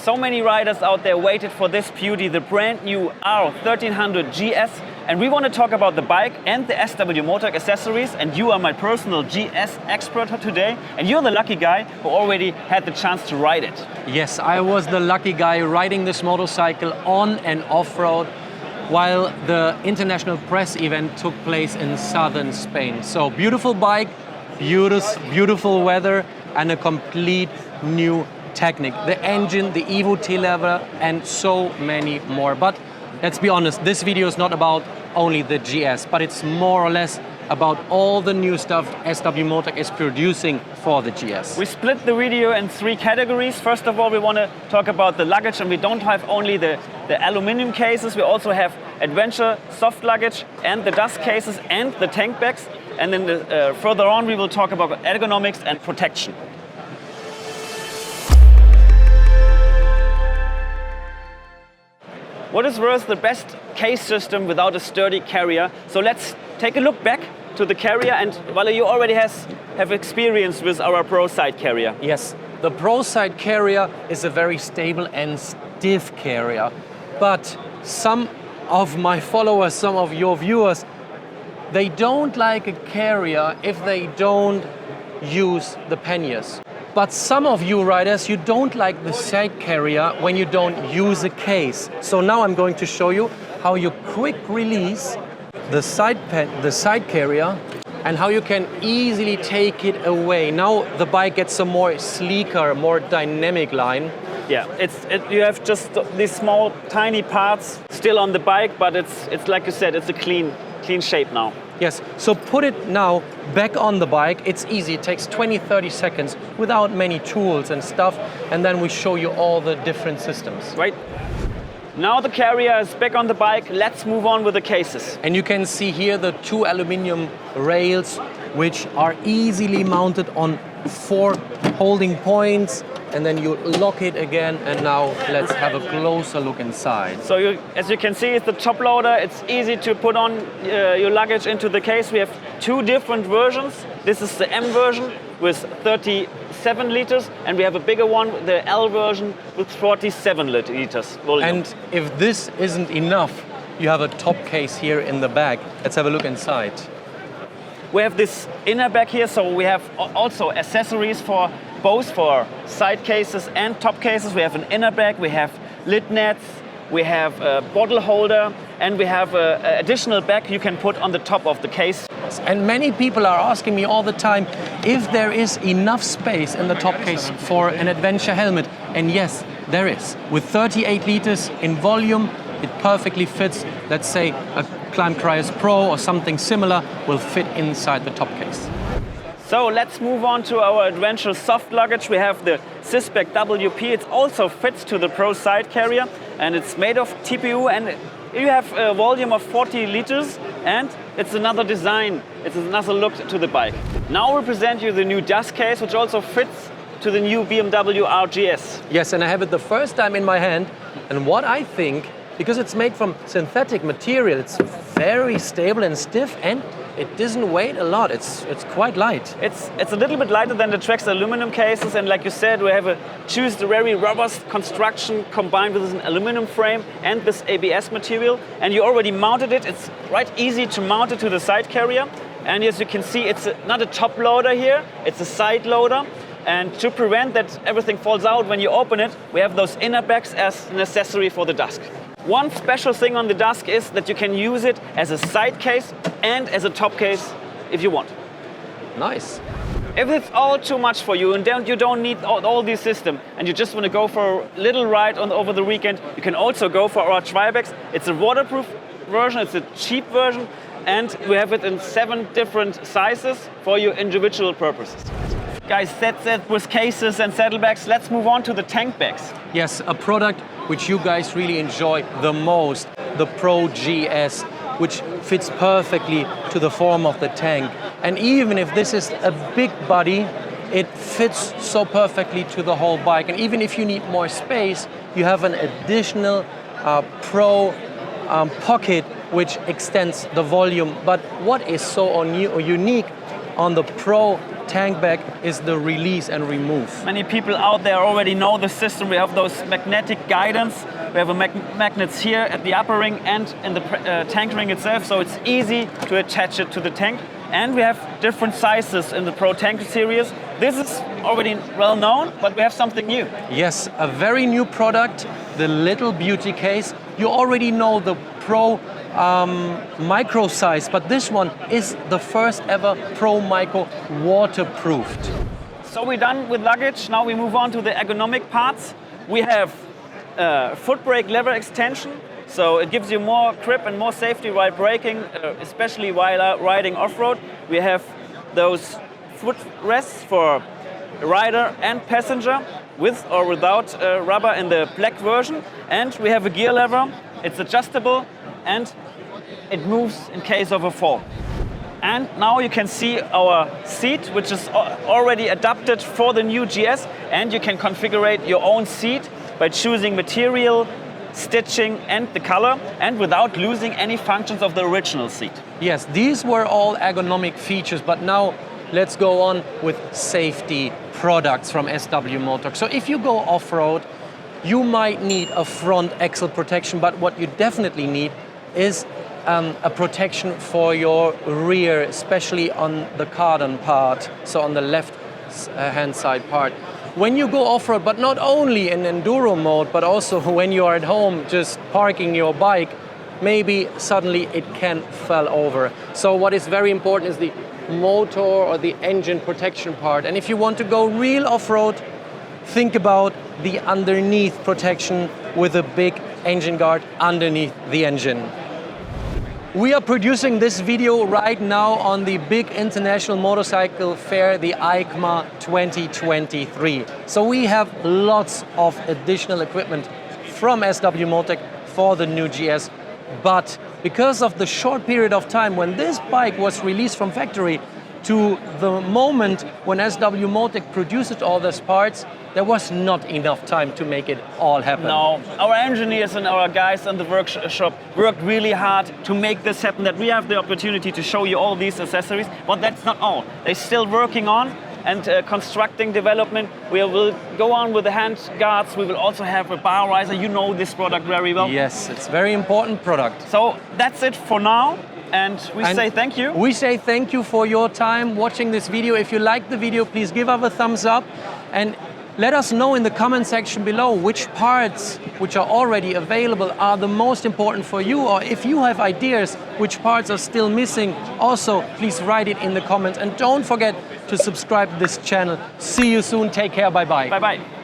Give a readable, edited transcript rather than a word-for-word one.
So many riders out there waited for this beauty, the brand new R1300 GS. And we want to talk about the bike and the Sw-Motech accessories. And you are my personal GS expert today. And you're the lucky guy who already had the chance to ride it. Yes, I was the lucky guy riding this motorcycle on and off-road while the international press event took place in southern Spain. So beautiful bike, beautiful weather, and a complete new technique. The engine, the Evo T-level, and so many more. But let's be honest, this video is not about only the GS, but it's more or less about all the new stuff Sw-Motech is producing for the GS. We split the video in 3 categories. First of all, we want to talk about the luggage, and we don't have only the aluminum cases, we also have adventure soft luggage and the dust cases and the tank bags. And then further on, we will talk about ergonomics and protection. What is worth the best case system without a sturdy carrier? So let's take a look back to the carrier, and Valle, you already have experience with our Pro Side carrier. Yes, the Pro Side carrier is a very stable and stiff carrier, but some of my followers, some of your viewers, they don't like a carrier if they don't use the panniers. But some of you riders, you don't like the side carrier when you don't use a case. So now I'm going to show you how you quick release the side carrier and how you can easily take it away. Now the bike gets a more sleeker, more dynamic line. Yeah, you have just these small, tiny parts still on the bike, but it's like you said, it's a clean shape now. Yes, so put it now back on the bike. It's easy, it takes 20-30 seconds without many tools and stuff, and then we show you all the different systems. Right. Now the carrier is back on the bike, let's move on with the cases. And you can see here the 2 aluminum rails, which are easily mounted on 4 holding points, and then you lock it again, and now let's have a closer look inside. So as you can see, it's the top loader. It's easy to put on your luggage into the case. We have 2 different versions. This is the M version with 37 liters, and we have a bigger one, the L version with 47 liters volume. And if this isn't enough, you have a top case here in the back. Let's have a look inside. We have this inner bag here, so we have also accessories for both for side cases and top cases. We have an inner bag, we have lid nets, we have a bottle holder, and we have an additional bag you can put on the top of the case. And many people are asking me all the time if there is enough space in the top case for an adventure helmet. And yes, there is. With 38 liters in volume, it perfectly fits. Let's say a Climb Cryos Pro or something similar will fit inside the top case. So let's move on to our adventure soft luggage. We have the Sw-Motech WP. It also fits to the Pro Side carrier, and it's made of TPU, and you have a volume of 40 liters, and it's another design. It's another look to the bike. Now we present you the new dust case, which also fits to the new BMW R GS. Yes, and I have it the first time in my hand, and what I think, because it's made from synthetic material, it's very stable and stiff, and it doesn't weigh a lot. It's quite light. It's a little bit lighter than the Trex aluminum cases, and like you said, we have choose the very robust construction combined with an aluminum frame and this ABS material. And you already mounted it. It's quite easy to mount it to the side carrier. And as you can see, it's not a top loader here, it's a side loader. And to prevent that everything falls out when you open it, we have those inner bags as an accessory for the dusk. One special thing on the dusk is that you can use it as a side case and as a top case if you want. Nice. If it's all too much for you and you don't need all these systems and you just want to go for a little ride over the weekend, you can also go for our tri-bags. It's a waterproof version, it's a cheap version, and we have it in 7 different sizes for your individual purposes. Guys, that's it with cases and saddlebags. Let's move on to the tank bags. Yes, a product which you guys really enjoy the most, the Pro GS, which fits perfectly to the form of the tank. And even if this is a big body, it fits so perfectly to the whole bike. And even if you need more space, you have an additional Pro pocket which extends the volume. But what is so unique on the Pro tank bag is the release and remove. Many people out there already know the system. We have those magnetic guidance. We have magnets here at the upper ring and in the tank ring itself, so it's easy to attach it to the tank. And we have different sizes in the Pro Tank series. This is already well known, but we have something new. Yes, a very new product, the little beauty case. You already know the Pro Micro size, but this one is the first ever Pro Micro waterproofed. So we're done with luggage. Now we move on to the ergonomic parts. We have foot brake lever extension. So it gives you more grip and more safety while braking, especially while riding off-road. We have those foot rests for rider and passenger with or without rubber in the black version. And we have a gear lever. It's adjustable and it moves in case of a fall. And now you can see our seat, which is already adapted for the new GS. And you can configure your own seat by choosing material, stitching and the color, and without losing any functions of the original seat. Yes, these were all ergonomic features, but now let's go on with safety products from Sw-Motech. So if you go off-road, you might need a front axle protection, but what you definitely need is a protection for your rear, especially on the cardan part, so on the left hand side part. When you go off-road, but not only in enduro mode, but also when you are at home just parking your bike, maybe suddenly it can fall over. So what is very important is the motor or the engine protection part. And if you want to go real off-road, think about the underneath protection with a big engine guard underneath the engine. We are producing this video right now on the big international motorcycle fair, the EICMA 2023. So we have lots of additional equipment from Sw-Motech for the new GS. But because of the short period of time when this bike was released from factory to the moment when Sw-Motech produced all these parts, there was not enough time to make it all happen. No, our engineers and our guys in the workshop worked really hard to make this happen, that we have the opportunity to show you all these accessories. But that's not all. They're still working on and constructing development. We will go on with the hand guards. We will also have a bar riser. You know this product very well. Yes, it's a very important product. So that's it for now. And we say thank you. We say thank you for your time watching this video. If you like the video, please give us a thumbs up and let us know in the comment section below which parts which are already available are the most important for you, or if you have ideas which parts are still missing, also please write it in the comments. And don't forget to subscribe to this channel. See you soon. Take care. Bye-bye. Bye-bye.